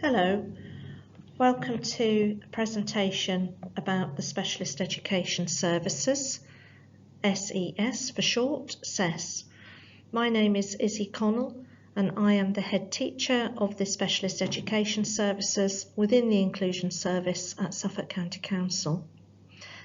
Hello, welcome to a presentation about the Specialist Education Services, SES for short, SES. My name is Izzy Connell and I am the head teacher of the Specialist Education Services within the Inclusion Service at Suffolk County Council.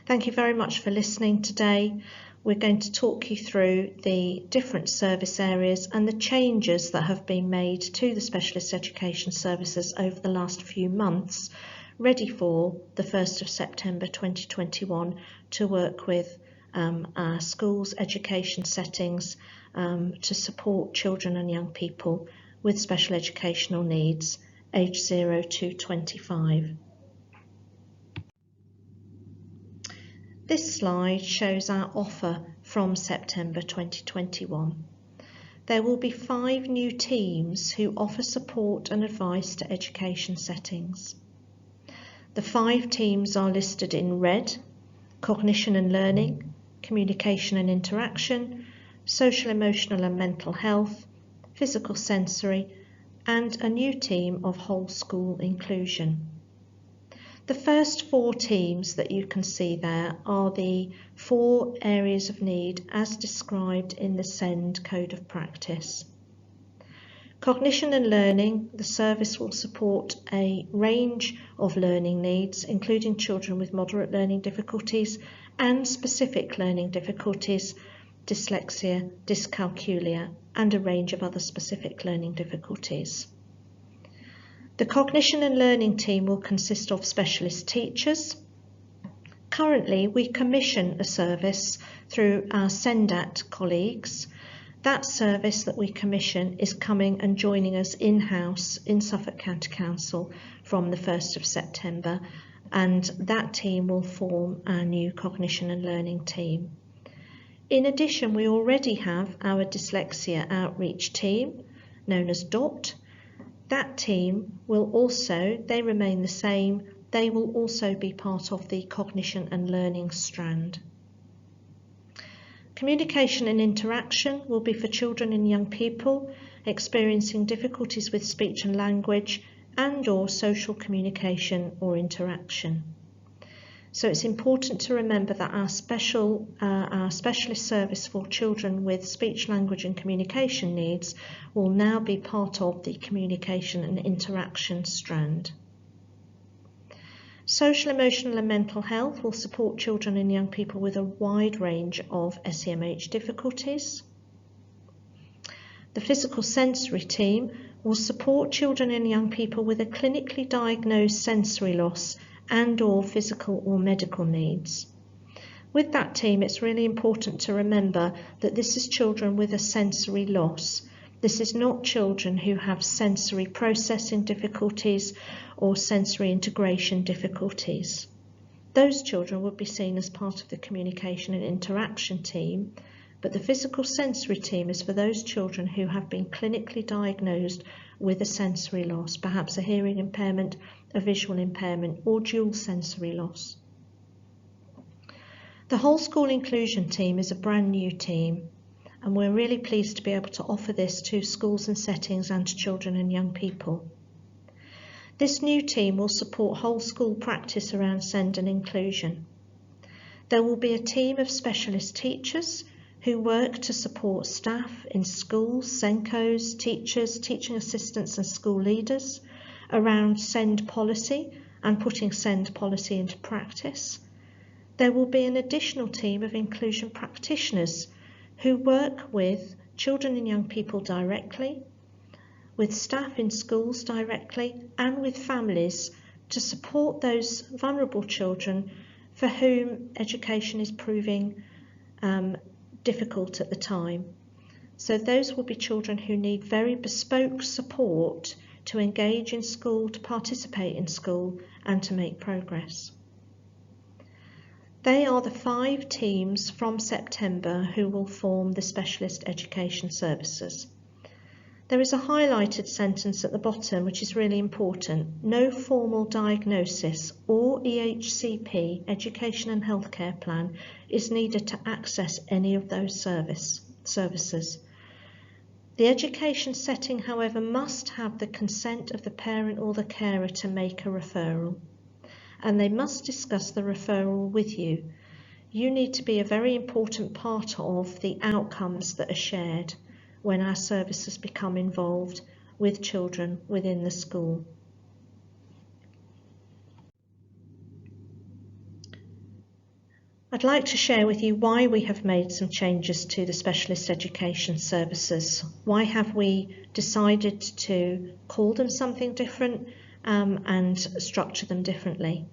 Thank you very much for listening today. We're going to talk you through the different service areas and the changes that have been made to the Specialist Education Services over the last few months, ready for the 1st of September 2021 to work with our schools, education settings to support children and young people with special educational needs aged 0 to 25. This slide shows our offer from September 2021. There will be 5 new teams who offer support and advice to education settings. The 5 teams are listed in red: cognition and learning, communication and interaction, social, emotional and mental health, physical sensory, and a new team of whole school inclusion. The first 4 teams that you can see there are the 4 areas of need as described in the SEND Code of Practice. Cognition and learning, the service will support a range of learning needs, including children with moderate learning difficulties and specific learning difficulties, dyslexia, dyscalculia, and a range of other specific learning difficulties. The Cognition and Learning team will consist of specialist teachers. Currently, we commission a service through our SENDAT colleagues. That service that we commission is coming and joining us in-house in Suffolk County Council from the 1st of September, and that team will form our new Cognition and Learning team. In addition, we already have our Dyslexia Outreach team, known as DOT. That team will also, they remain the same, they will also be part of the Cognition and Learning strand. Communication and interaction will be for children and young people experiencing difficulties with speech and language and/or social communication or interaction. So it's important to remember that our specialist service for children with speech, language and communication needs will now be part of the communication and interaction strand. Social, emotional and mental health will support children and young people with a wide range of SEMH difficulties. The physical sensory team will support children and young people with a clinically diagnosed sensory loss and/or physical or medical needs. With that team, it's really important to remember that this is children with a sensory loss. This is not children who have sensory processing difficulties or sensory integration difficulties. Those children would be seen as part of the communication and interaction team, but the physical sensory team is for those children who have been clinically diagnosed with a sensory loss, perhaps a hearing impairment, a visual impairment, or dual sensory loss. The whole school inclusion team is a brand new team, and we're really pleased to be able to offer this to schools and settings and to children and young people. This new team will support whole school practice around SEND and inclusion. There will be a team of specialist teachers who work to support staff in schools, SENCOs, teachers, teaching assistants and school leaders around SEND policy and putting SEND policy into practice. There will be an additional team of inclusion practitioners who work with children and young people directly, with staff in schools directly, and with families to support those vulnerable children for whom education is proving difficult at the time. So those will be children who need very bespoke support to engage in school, to participate in school and to make progress. They are the 5 teams from September who will form the Specialist Education Services. There is a highlighted sentence at the bottom which is really important. No formal diagnosis or EHCP, Education and Healthcare Plan, is needed to access any of those services. The education setting, however, must have the consent of the parent or the carer to make a referral, and they must discuss the referral with you. You need to be a very important part of the outcomes that are shared when our services become involved with children within the school. I'd like to share with you why we have made some changes to the Specialist Education Services. Why have we decided to call them something different and structure them differently?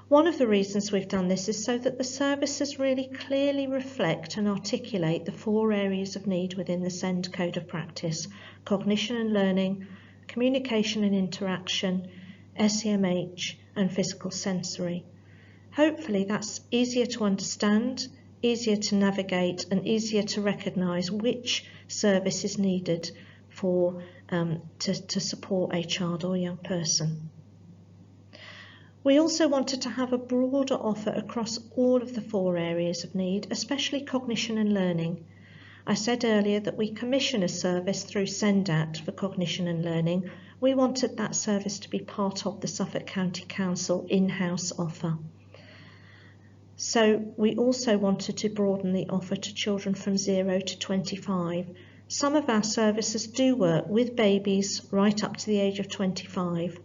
One of the reasons we've done this is so that the services really clearly reflect and articulate the 4 areas of need within the SEND Code of Practice: cognition and learning, communication and interaction, SEMH and physical sensory. Hopefully that's easier to understand, easier to navigate and easier to recognise which service is needed for to support a child or young person. We also wanted to have a broader offer across all of the 4 areas of need, especially cognition and learning. I said earlier that we commission a service through SENDAT for cognition and learning. We wanted that service to be part of the Suffolk County Council in-house offer. So we also wanted to broaden the offer to children from 0 to 25. Some of our services do work with babies right up to the age of 25,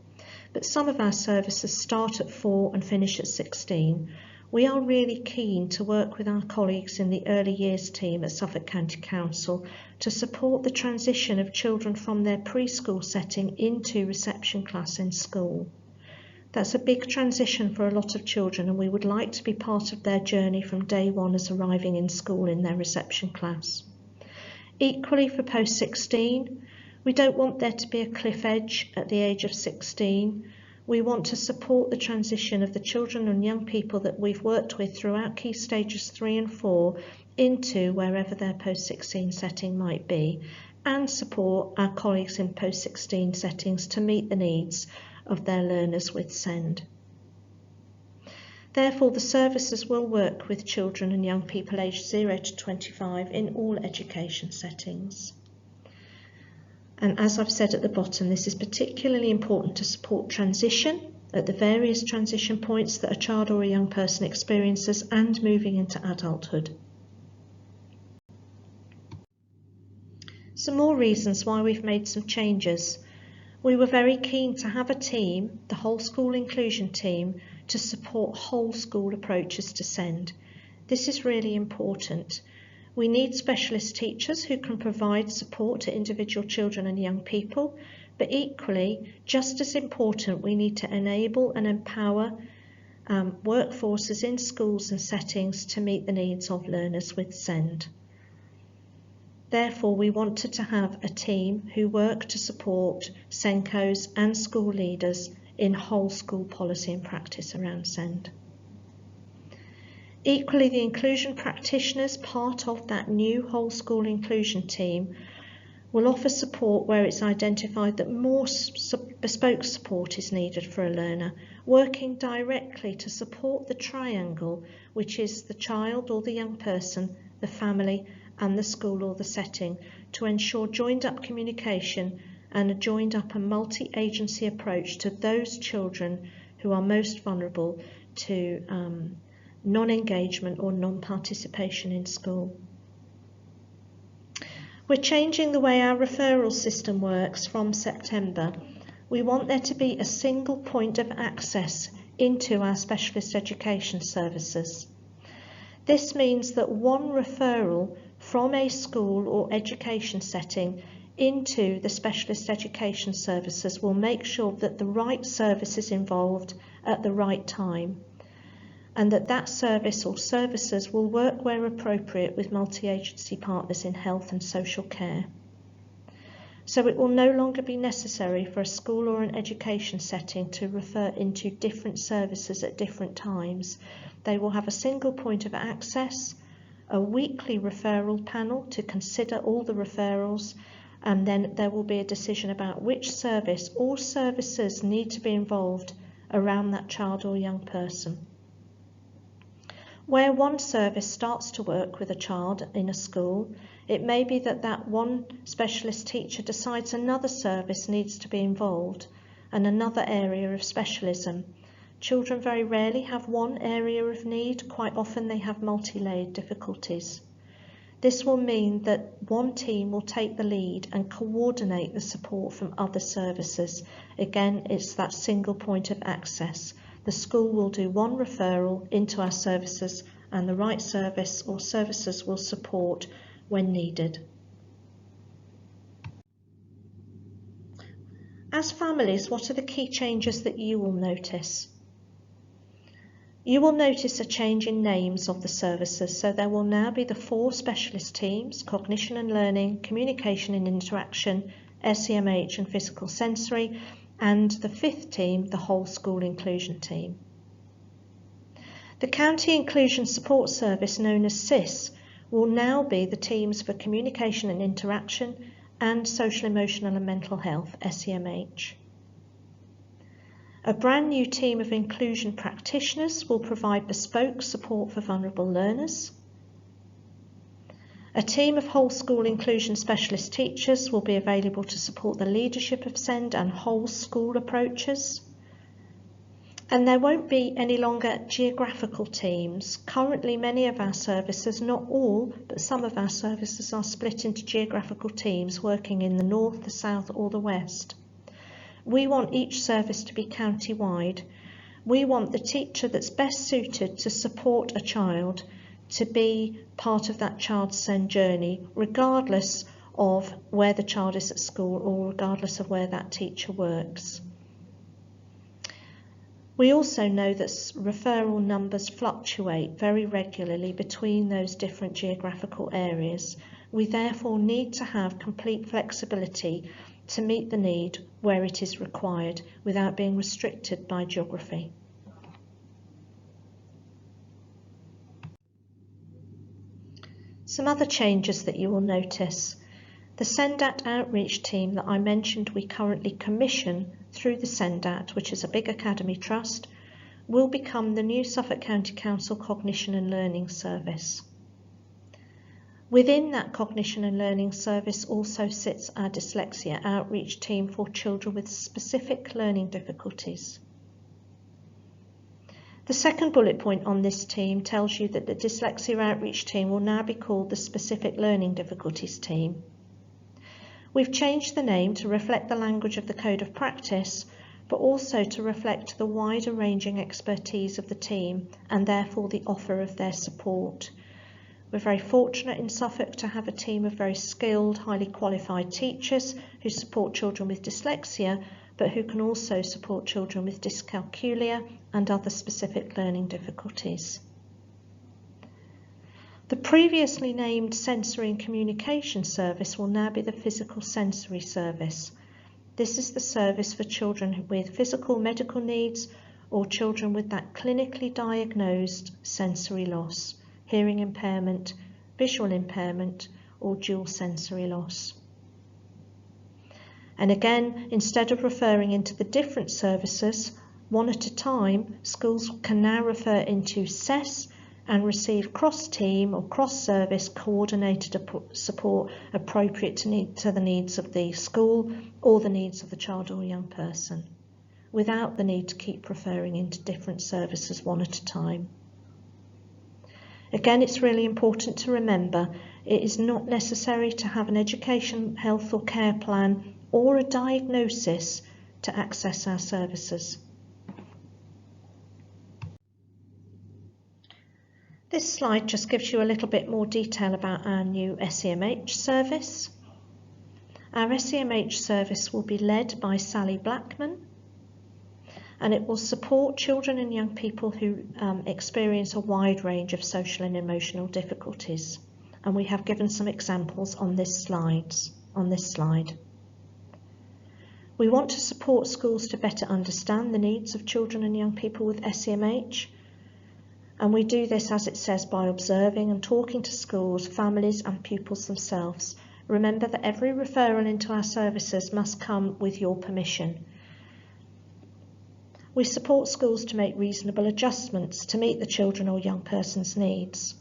but some of our services start at 4 and finish at 16. We are really keen to work with our colleagues in the early years team at Suffolk County Council to support the transition of children from their preschool setting into reception class in school. That's a big transition for a lot of children, and we would like to be part of their journey from day one as arriving in school in their reception class. Equally for post-16, we don't want there to be a cliff edge at the age of 16. We want to support the transition of the children and young people that we've worked with throughout Key Stages 3 and 4 into wherever their post-16 setting might be, and support our colleagues in post-16 settings to meet the needs of their learners with SEND. Therefore, the services will work with children and young people aged 0 to 25 in all education settings. And as I've said at the bottom, this is particularly important to support transition at the various transition points that a child or a young person experiences and moving into adulthood. Some more reasons why we've made some changes. We were very keen to have a team, the whole school inclusion team, to support whole school approaches to SEND. This is really important. We need specialist teachers who can provide support to individual children and young people, but equally, just as important, we need to enable and empower workforces in schools and settings to meet the needs of learners with SEND. Therefore, we wanted to have a team who work to support SENCOs and school leaders in whole school policy and practice around SEND. Equally, the inclusion practitioners, part of that new whole school inclusion team, will offer support where it's identified that more bespoke support is needed for a learner, working directly to support the triangle, which is the child or the young person, the family, and the school or the setting, to ensure joined up communication and a joined up and multi-agency approach to those children who are most vulnerable to non-engagement or non-participation in school. We're changing the way our referral system works from September. We want there to be a single point of access into our specialist education services. This means that one referral from a school or education setting into the specialist education services will make sure that the right service is involved at the right time, and that service or services will work where appropriate with multi-agency partners in health and social care. So it will no longer be necessary for a school or an education setting to refer into different services at different times. They will have a single point of access, a weekly referral panel to consider all the referrals, and then there will be a decision about which service or services need to be involved around that child or young person. Where one service starts to work with a child in a school, It may be that that one specialist teacher decides another service needs to be involved and another area of specialism. Children very rarely have one area of need, quite often they have multi-layered difficulties. This will mean that one team will take the lead and coordinate the support from other services. Again, it's that single point of access. The school will do one referral into our services and the right service or services will support when needed. As families, what are the key changes that you will notice? You will notice a change in names of the services, so there will now be the 4 specialist teams: cognition and learning, communication and interaction, SEMH and physical sensory, and the 5th team, the whole school inclusion team. The County Inclusion Support Service, known as SIS, will now be the teams for communication and interaction and social, emotional and mental health, SEMH. A brand new team of inclusion practitioners will provide bespoke support for vulnerable learners. A team of whole school inclusion specialist teachers will be available to support the leadership of SEND and whole school approaches. And there won't be any longer geographical teams. Currently, many of our services, not all, but some of our services are split into geographical teams working in the north, the south or the west. We want each service to be county-wide. We want the teacher that's best suited to support a child to be part of that child's SEND journey, regardless of where the child is at school or regardless of where that teacher works. We also know that referral numbers fluctuate very regularly between those different geographical areas. We therefore need to have complete flexibility to meet the need where it is required without being restricted by geography. Some other changes that you will notice. The SENDAT outreach team that I mentioned we currently commission through the SENDAT, which is a big academy trust, will become the new Suffolk County Council Cognition and Learning Service. Within that Cognition and Learning Service also sits our dyslexia outreach team for children with specific learning difficulties. The second bullet point on this team tells you that the dyslexia outreach team will now be called the Specific Learning Difficulties team. We've changed the name to reflect the language of the Code of Practice, but also to reflect the wider ranging expertise of the team and therefore the offer of their support. We're very fortunate in Suffolk to have a team of very skilled, highly qualified teachers who support children with dyslexia, but who can also support children with dyscalculia and other specific learning difficulties. The previously named Sensory and Communication Service will now be the Physical Sensory Service. This is the service for children with physical medical needs or children with that clinically diagnosed sensory loss, hearing impairment, visual impairment or dual sensory loss. And again, instead of referring into the different services, one at a time, schools can now refer into SES and receive cross-team or cross-service coordinated support appropriate to the needs of the school or the needs of the child or young person, without the need to keep referring into different services one at a time. Again, it's really important to remember it is not necessary to have an education, health or care plan or a diagnosis to access our services. This slide just gives you a little bit more detail about our new SEMH service. Our SEMH service will be led by Sally Blackman, and it will support children and young people who experience a wide range of social and emotional difficulties. And we have given some examples on this slide. We want to support schools to better understand the needs of children and young people with SEMH. And we do this, as it says, by observing and talking to schools, families and pupils themselves. Remember that every referral into our services must come with your permission. We support schools to make reasonable adjustments to meet the children or young person's needs.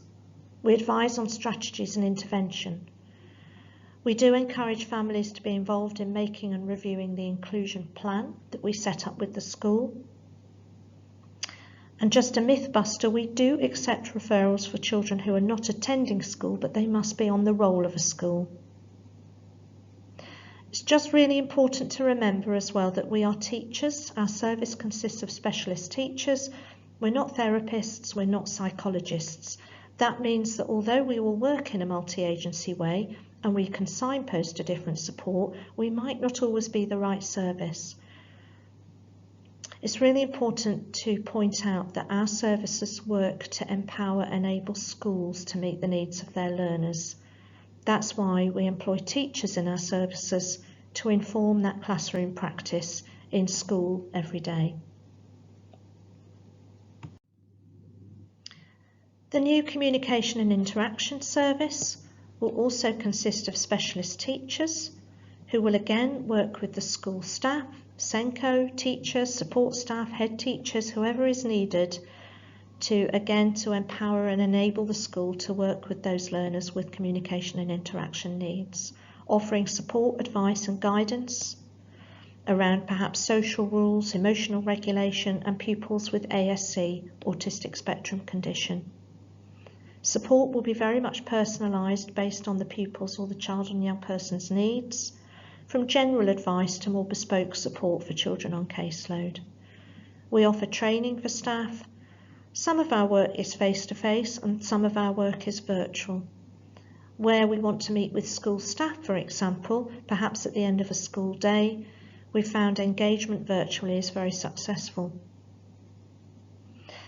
We advise on strategies and intervention. We do encourage families to be involved in making and reviewing the inclusion plan that we set up with the school. And just a myth buster, we do accept referrals for children who are not attending school, but they must be on the roll of a school. It's just really important to remember as well that we are teachers. Our service consists of specialist teachers. We're not therapists, we're not psychologists. That means that although we will work in a multi-agency way and we can signpost to different support, we might not always be the right service. It's really important to point out that our services work to empower and enable schools to meet the needs of their learners. That's why we employ teachers in our services to inform that classroom practice in school every day. The new Communication and Interaction Service will also consist of specialist teachers who will again work with the school staff, SENCO, teachers, support staff, head teachers, whoever is needed to empower and enable the school to work with those learners with communication and interaction needs, offering support, advice and guidance around perhaps social rules, emotional regulation and pupils with ASC, autistic spectrum condition. Support will be very much personalised based on the pupil's or the child and young person's needs, from general advice to more bespoke support for children on caseload. We offer training for staff. Some of our work is face-to-face and some of our work is virtual. Where we want to meet with school staff, for example, perhaps at the end of a school day, we found engagement virtually is very successful.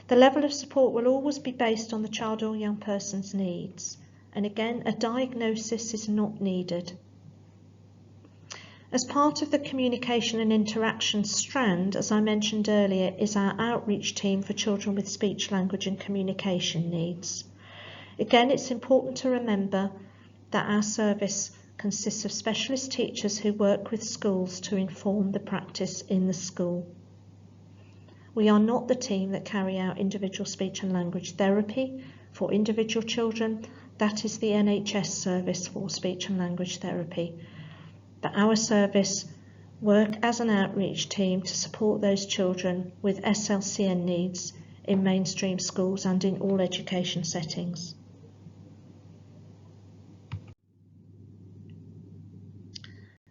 The level of support will always be based on the child or young person's needs, and again, a diagnosis is not needed. As part of the communication and interaction strand, as I mentioned earlier, is our outreach team for children with speech, language and communication needs. Again, it's important to remember that our service consists of specialist teachers who work with schools to inform the practice in the school. We are not the team that carry out individual speech and language therapy for individual children. That is the NHS service for speech and language therapy. But our service work as an outreach team to support those children with SLCN needs in mainstream schools and in all education settings.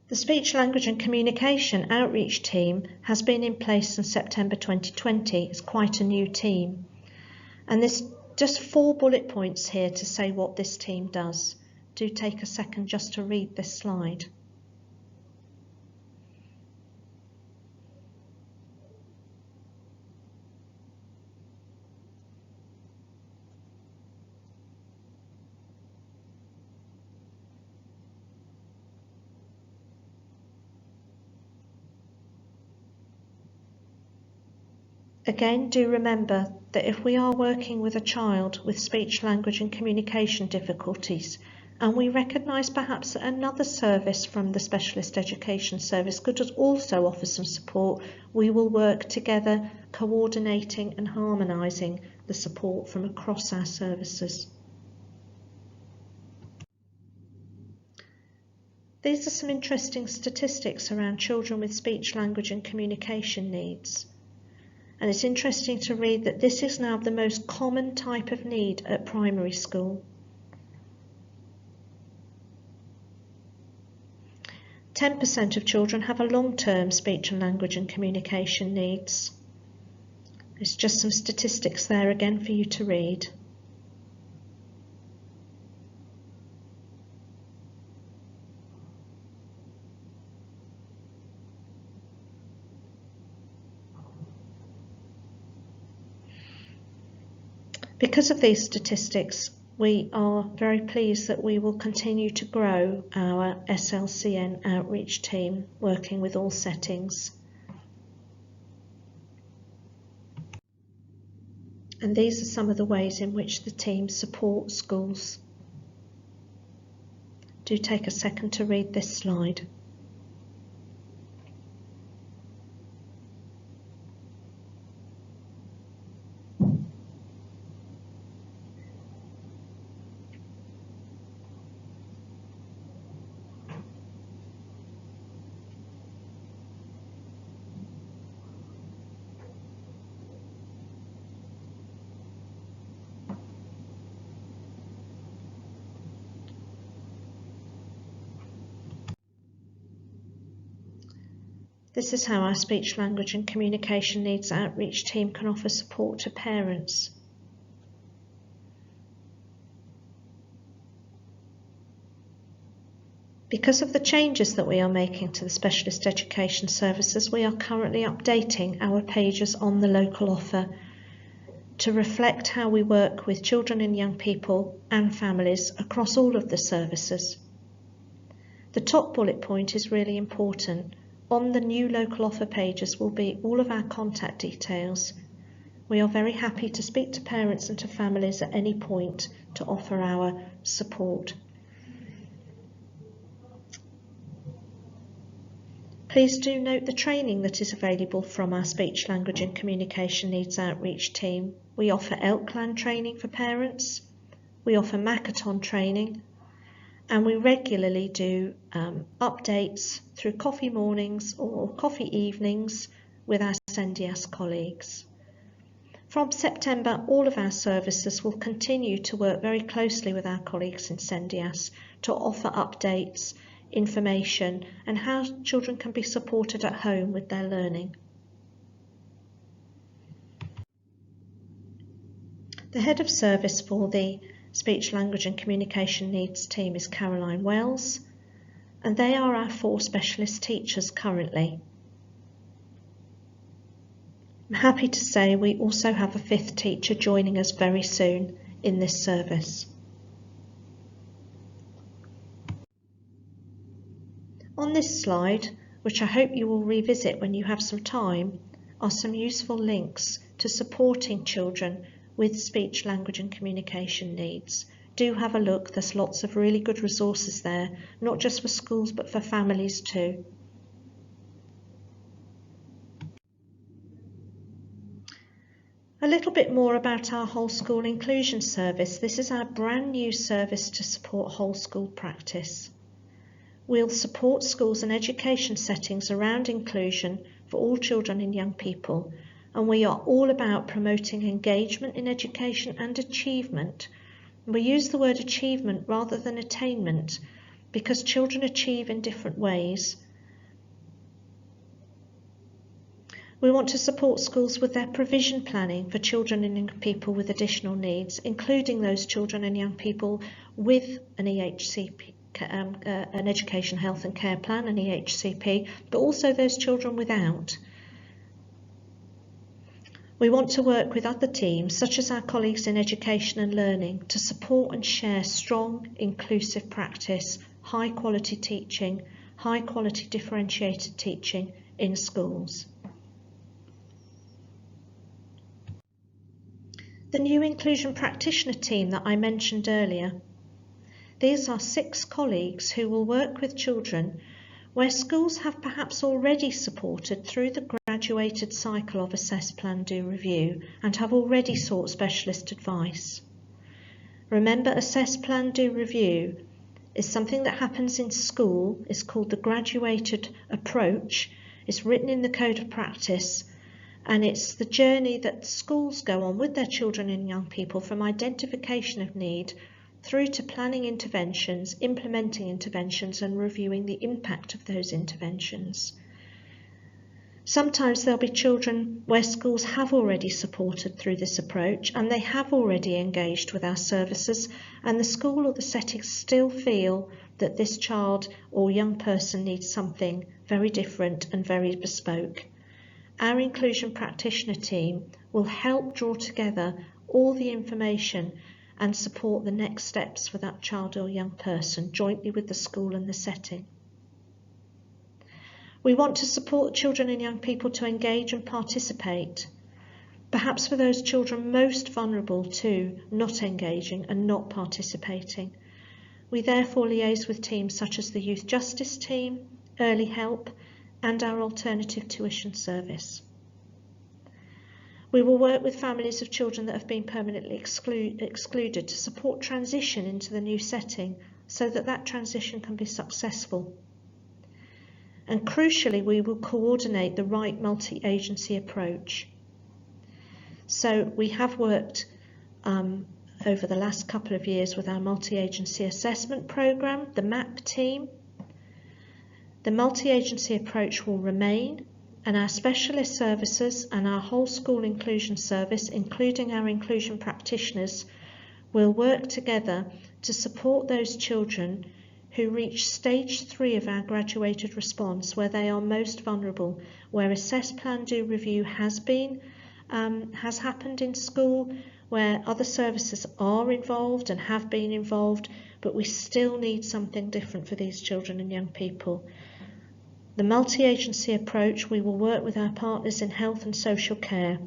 The Speech, Language and Communication Outreach Team has been in place since September 2020. It's quite a new team. And there's just 4 bullet points here to say what this team does. Do take a second just to read this slide. Again, do remember that if we are working with a child with speech, language and communication difficulties, and we recognise perhaps that another service from the Specialist Education Service could also offer some support, we will work together, coordinating and harmonising the support from across our services. These are some interesting statistics around children with speech, language and communication needs. And it's interesting to read that this is now the most common type of need at primary school. 10% of children have a long-term speech and language and communication needs. There's just some statistics there again for you to read. Because of these statistics, we are very pleased that we will continue to grow our SLCN outreach team, working with all settings. And these are some of the ways in which the team support schools. Do take a second to read this slide. This is how our speech, language and communication needs outreach team can offer support to parents. Because of the changes that we are making to the Specialist Education Services, we are currently updating our pages on the local offer to reflect how we work with children and young people and families across all of the services. The top bullet point is really important. On the new local offer pages will be all of our contact details. We are very happy to speak to parents and to families at any point to offer our support. Please do note the training that is available from our speech, language and communication needs outreach team. We offer ELCLAN training for parents, we offer Makaton training, and we regularly do updates through coffee mornings or coffee evenings with our SENDIAS colleagues. From September, all of our services will continue to work very closely with our colleagues in SENDIAS to offer updates, information and how children can be supported at home with their learning. The head of service for the Speech, Language and Communication Needs team is Caroline Wells, and they are our 4 specialist teachers currently. I'm happy to say we also have a 5th teacher joining us very soon in this service. On this slide, which I hope you will revisit when you have some time, are some useful links to supporting children with speech, language and communication needs. Do have a look, there's lots of really good resources there, not just for schools but for families too. A little bit more about our whole school inclusion service. This is our brand new service to support whole school practice. We'll support schools and education settings around inclusion for all children and young people, and we are all about promoting engagement in education and achievement. We use the word achievement rather than attainment because children achieve in different ways. We want to support schools with their provision planning for children and young people with additional needs, including those children and young people with an EHCP, an Education, Health and Care Plan, an EHCP, but also those children without. We want to work with other teams, such as our colleagues in education and learning, to support and share strong, inclusive practice, high quality teaching, high quality differentiated teaching in schools. The new inclusion practitioner team that I mentioned earlier. These are 6 colleagues who will work with children where schools have perhaps already supported through the graduated cycle of Assess, Plan, Do, Review and have already sought specialist advice. Remember, Assess, Plan, Do, Review is something that happens in school. It's called the graduated approach. It's written in the Code of Practice, and it's the journey that schools go on with their children and young people from identification of need through to planning interventions, implementing interventions and reviewing the impact of those interventions. Sometimes there'll be children where schools have already supported through this approach and they have already engaged with our services, and the school or the setting still feel that this child or young person needs something very different and very bespoke. Our inclusion practitioner team will help draw together all the information and support the next steps for that child or young person jointly with the school and the setting. We want to support children and young people to engage and participate, perhaps for those children most vulnerable to not engaging and not participating. We therefore liaise with teams such as the Youth Justice team, Early Help and our alternative tuition service. We will work with families of children that have been permanently excluded to support transition into the new setting so that that transition can be successful. And crucially, we will coordinate the right multi-agency approach. So we have worked over the last couple of years with our multi-agency assessment programme, the MAP team, The multi-agency approach will remain, and our specialist services and our whole school inclusion service, including our inclusion practitioners, will work together to support those children who reach stage 3 of our graduated response, where they are most vulnerable, where assess, plan, do, review has happened in school, where other services are involved and have been involved, but we still need something different for these children and young people. The multi-agency approach, we will work with our partners in health and social care,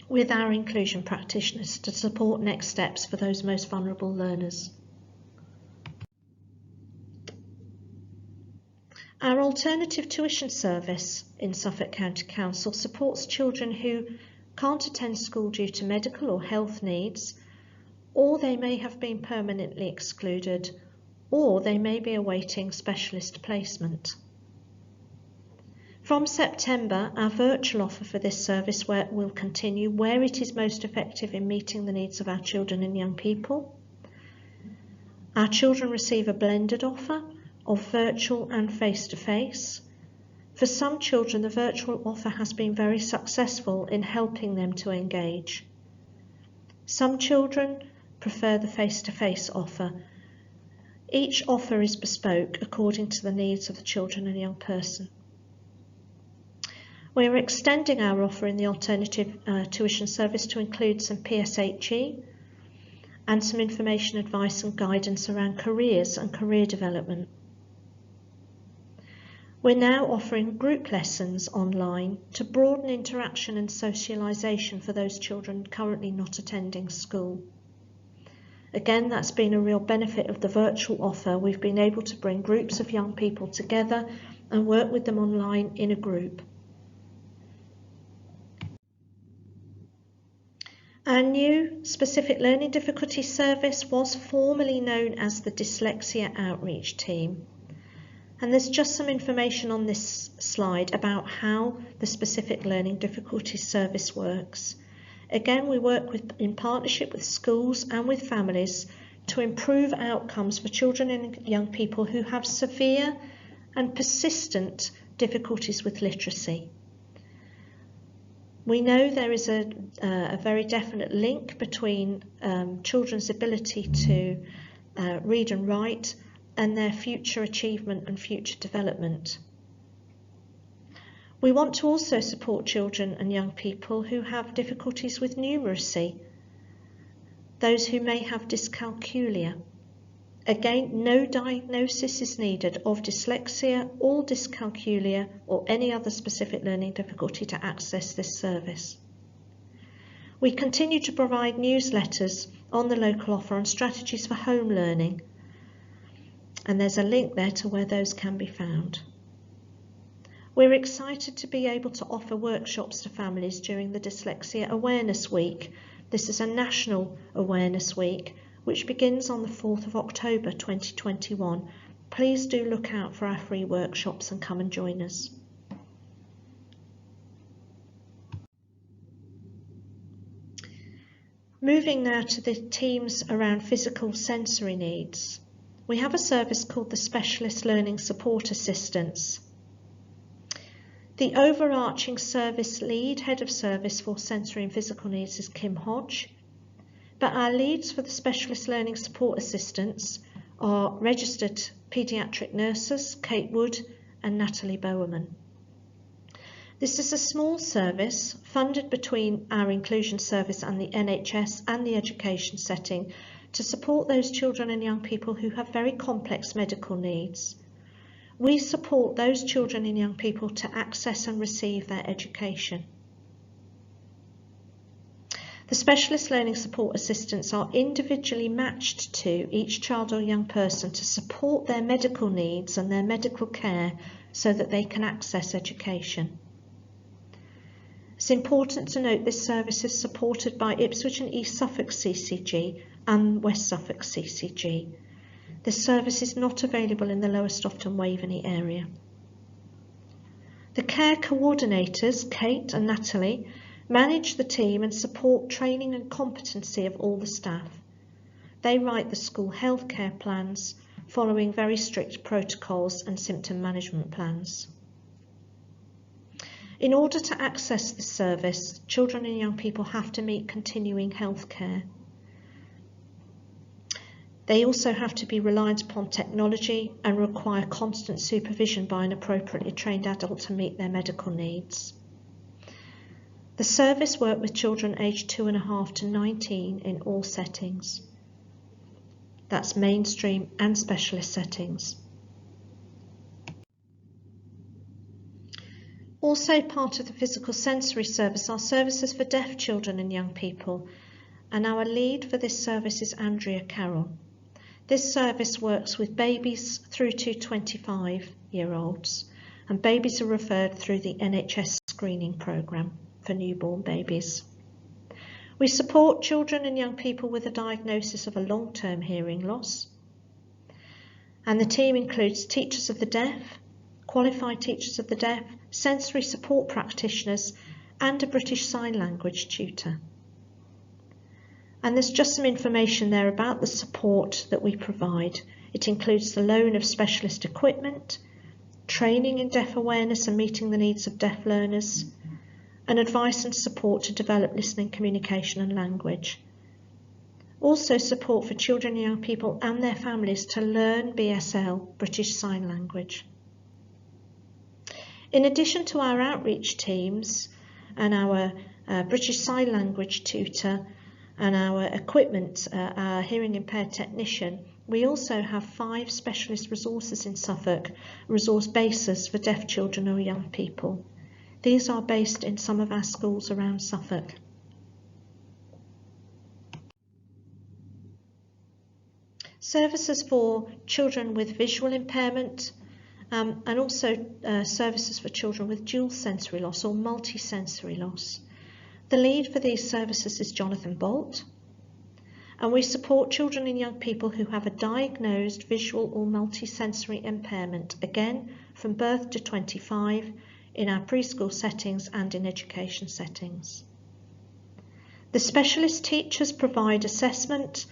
with our inclusion practitioners to support next steps for those most vulnerable learners. Our alternative tuition service in Suffolk County Council supports children who can't attend school due to medical or health needs, or they may have been permanently excluded, or they may be awaiting specialist placement. From September, our virtual offer for this service will continue where it is most effective in meeting the needs of our children and young people. Our children receive a blended offer of virtual and face-to-face. For some children, the virtual offer has been very successful in helping them to engage. Some children prefer the face-to-face offer. Each offer is bespoke according to the needs of the children and young person. We are extending our offer in the alternative tuition service to include some PSHE and some information, advice and guidance around careers and career development. We're now offering group lessons online to broaden interaction and socialisation for those children currently not attending school. Again, that's been a real benefit of the virtual offer. We've been able to bring groups of young people together and work with them online in a group. Our new Specific Learning Difficulties Service was formerly known as the Dyslexia Outreach Team. And there's just some information on this slide about how the Specific Learning Difficulties Service works. Again, we work in partnership with schools and with families to improve outcomes for children and young people who have severe and persistent difficulties with literacy. We know there is a very definite link between children's ability to read and write and their future achievement and future development. We want to also support children and young people who have difficulties with numeracy, those who may have dyscalculia. Again, no diagnosis is needed of dyslexia or dyscalculia or any other specific learning difficulty to access this service. We continue to provide newsletters on the local offer on strategies for home learning, and there's a link there to where those can be found. We're excited to be able to offer workshops to families during the Dyslexia Awareness Week. This is a national awareness week which begins on the 4th of October 2021. Please do look out for our free workshops and come and join us. Moving now to the teams around physical sensory needs. We have a service called the Specialist Learning Support Assistants. The overarching service lead, head of service for sensory and physical needs, is Kim Hodge. But our leads for the Specialist Learning Support Assistants are registered paediatric nurses, Kate Wood and Natalie Bowerman. This is a small service funded between our inclusion service and the NHS and the education setting to support those children and young people who have very complex medical needs. We support those children and young people to access and receive their education. The Specialist Learning Support Assistants are individually matched to each child or young person to support their medical needs and their medical care so that they can access education. It's important to note this service is supported by Ipswich and East Suffolk CCG and West Suffolk CCG. This service is not available in the Lower Stofton Waveney area. The care coordinators, Kate and Natalie, manage the team and support training and competency of all the staff. They write the school healthcare plans, following very strict protocols and symptom management plans. In order to access this service, children and young people have to meet continuing health care. They also have to be reliant upon technology and require constant supervision by an appropriately trained adult to meet their medical needs. The service works with children aged 2.5 to 19 in all settings. That's mainstream and specialist settings. Also part of the physical sensory service are services for deaf children and young people, and our lead for this service is Andrea Carroll. This service works with babies through to 25-year-olds, and babies are referred through the NHS screening programme for newborn babies. We support children and young people with a diagnosis of a long-term hearing loss, and the team includes teachers of the deaf, qualified teachers of the deaf, sensory support practitioners, and a British Sign Language tutor. And there's just some information there about the support that we provide. It includes the loan of specialist equipment, training in deaf awareness and meeting the needs of deaf learners, and advice and support to develop listening, communication and language. Also support for children and young people and their families to learn BSL, British Sign Language. In addition to our outreach teams and our British Sign Language tutor and our equipment, our hearing impaired technician, we also have 5 specialist resources in Suffolk, resource bases for deaf children or young people. These are based in some of our schools around Suffolk. Services for children with visual impairment, and also services for children with dual sensory loss or multisensory loss. The lead for these services is Jonathan Bolt, and we support children and young people who have a diagnosed visual or multisensory impairment, again from birth to 25, in our preschool settings and in education settings. The specialist teachers provide assessment,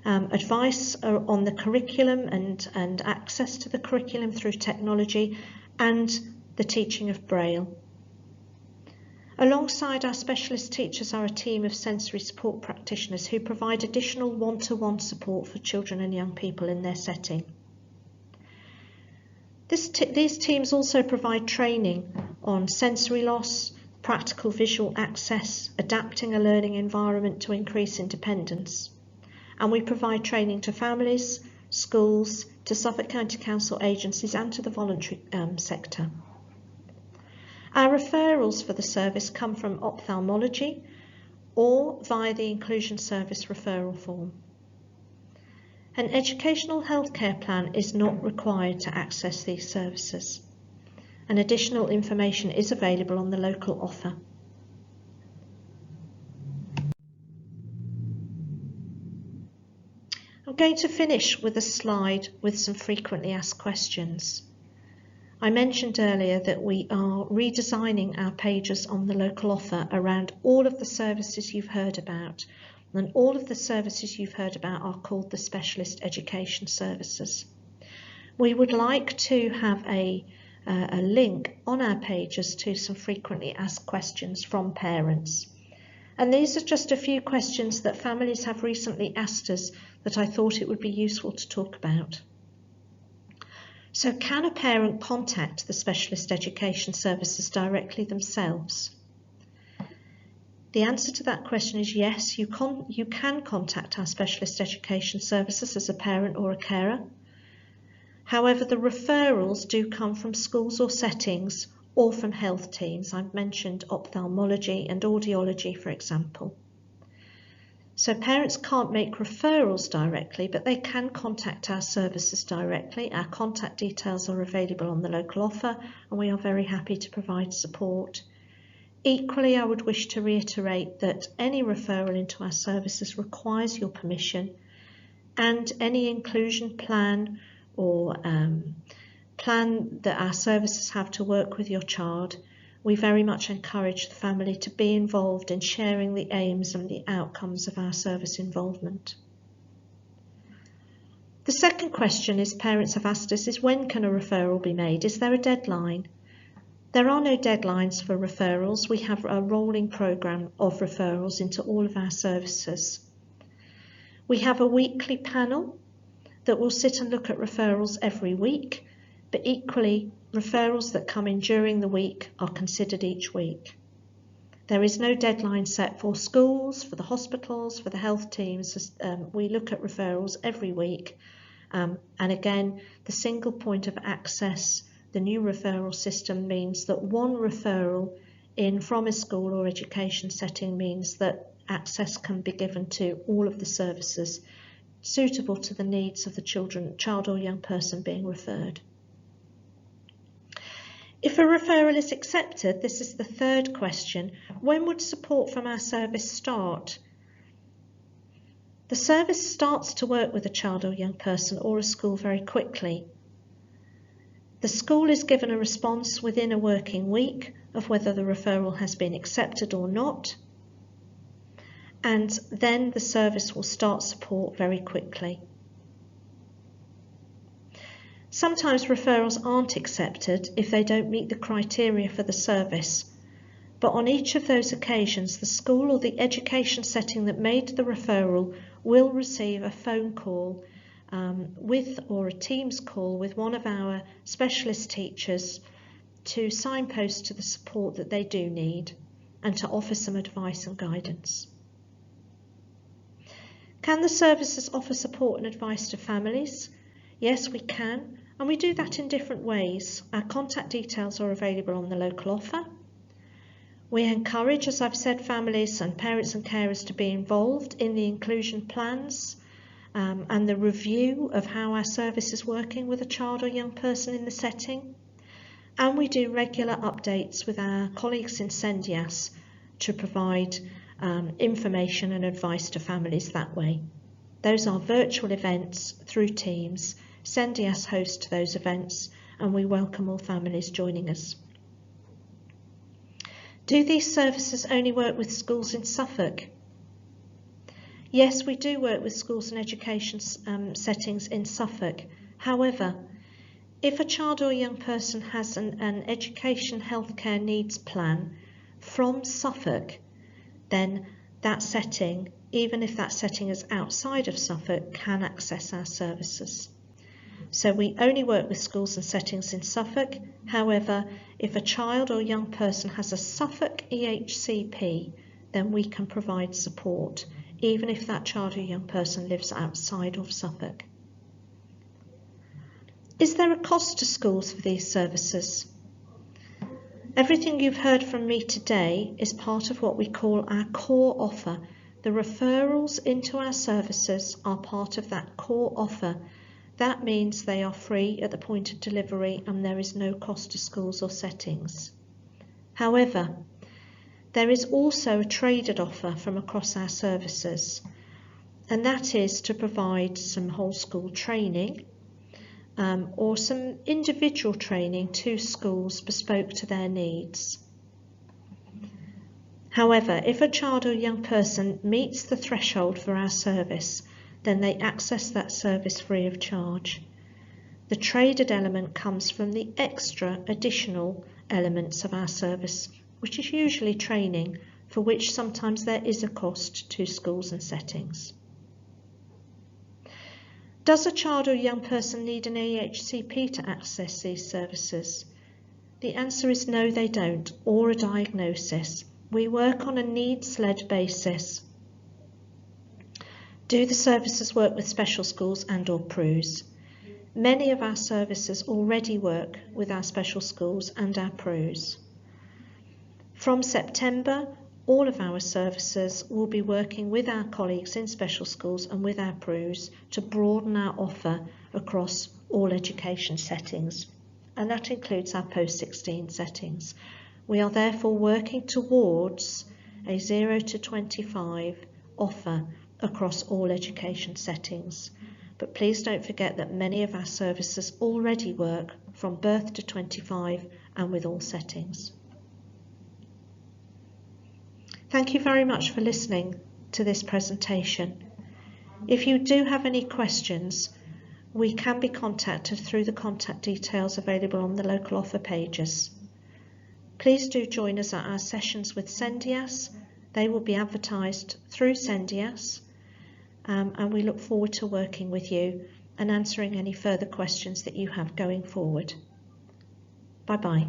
advice on the curriculum and access to the curriculum through technology and the teaching of Braille. Alongside our specialist teachers are a team of sensory support practitioners who provide additional one-to-one support for children and young people in their setting. These teams also provide training on sensory loss, practical visual access, adapting a learning environment to increase independence. And we provide training to families, schools, to Suffolk County Council agencies and to the voluntary sector. Our referrals for the service come from ophthalmology or via the Inclusion Service referral form. An educational healthcare plan is not required to access these services, and additional information is available on the local offer. I'm going to finish with a slide with some frequently asked questions. I mentioned earlier that we are redesigning our pages on the local offer around all of the services you've heard about, and all of the services you've heard about are called the Specialist Education Services. We would like to have a link on our pages to some frequently asked questions from parents. And these are just a few questions that families have recently asked us that I thought it would be useful to talk about. So can a parent contact the Specialist Education Services directly themselves? The answer to that question is yes, you can contact our Specialist Education Services as a parent or a carer. However, the referrals do come from schools or settings or from health teams. I've mentioned ophthalmology and audiology, for example. So parents can't make referrals directly, but they can contact our services directly. Our contact details are available on the local offer, and we are very happy to provide support. Equally, I would wish to reiterate that any referral into our services requires your permission, and any inclusion plan or plan that our services have to work with your child, we very much encourage the family to be involved in sharing the aims and the outcomes of our service involvement. The second question parents have asked us is, when can a referral be made? Is there a deadline? There are no deadlines for referrals. We have a rolling programme of referrals into all of our services. We have a weekly panel that will sit and look at referrals every week, but equally referrals that come in during the week are considered each week. There is no deadline set for schools, for the hospitals, for the health teams. We look at referrals every week, and again, the single point of access, the new referral system, means that one referral in from a school or education setting means that access can be given to all of the services suitable to the needs of the child or young person being referred. If a referral is accepted, this is the third question, when would support from our service start? The service starts to work with a child or young person or a school very quickly. The school is given a response within a working week of whether the referral has been accepted or not, and then the service will start support very quickly. Sometimes referrals aren't accepted if they don't meet the criteria for the service, but on each of those occasions, the school or the education setting that made the referral will receive a phone call or a Teams call with one of our specialist teachers to signpost to the support that they do need and to offer some advice and guidance. Can the services offer support and advice to families? Yes, we can, and we do that in different ways. Our contact details are available on the local offer. We encourage, as I've said, families and parents and carers to be involved in the inclusion plans and the review of how our service is working with a child or young person in the setting. And we do regular updates with our colleagues in SES to provide information and advice to families that way. Those are virtual events through Teams. SES hosts those events, and we welcome all families joining us. Do these services only work with schools in Suffolk? Yes, we do work with schools and education settings in Suffolk. However, if a child or young person has an education healthcare needs plan from Suffolk, then that setting, even if that setting is outside of Suffolk, can access our services. So we only work with schools and settings in Suffolk. However, if a child or young person has a Suffolk EHCP, then we can provide support, even if that child or young person lives outside of Suffolk. Is there a cost to schools for these services? Everything you've heard from me today is part of what we call our core offer. The referrals into our services are part of that core offer. That means they are free at the point of delivery and there is no cost to schools or settings. However, there is also a traded offer from across our services, and that is to provide some whole school training or some individual training to schools bespoke to their needs. However, if a child or young person meets the threshold for our service, then they access that service free of charge. The traded element comes from the extra additional elements of our service, which is usually training, for which sometimes there is a cost to schools and settings. Does a child or young person need an EHCP to access these services? The answer is no, they don't, or a diagnosis. We work on a needs-led basis. Do the services work with special schools and/or PRUs? Many of our services already work with our special schools and our PRUs. From September, all of our services will be working with our colleagues in special schools and with our PRUs to broaden our offer across all education settings, and that includes our post-16 settings. We are therefore working towards a 0 to 25 offer across all education settings. But please don't forget that many of our services already work from birth to 25 and with all settings. Thank you very much for listening to this presentation. If you do have any questions, we can be contacted through the contact details available on the local offer pages. Please do join us at our sessions with Sendias. They will be advertised through Sendias, and we look forward to working with you and answering any further questions that you have going forward. Bye-bye.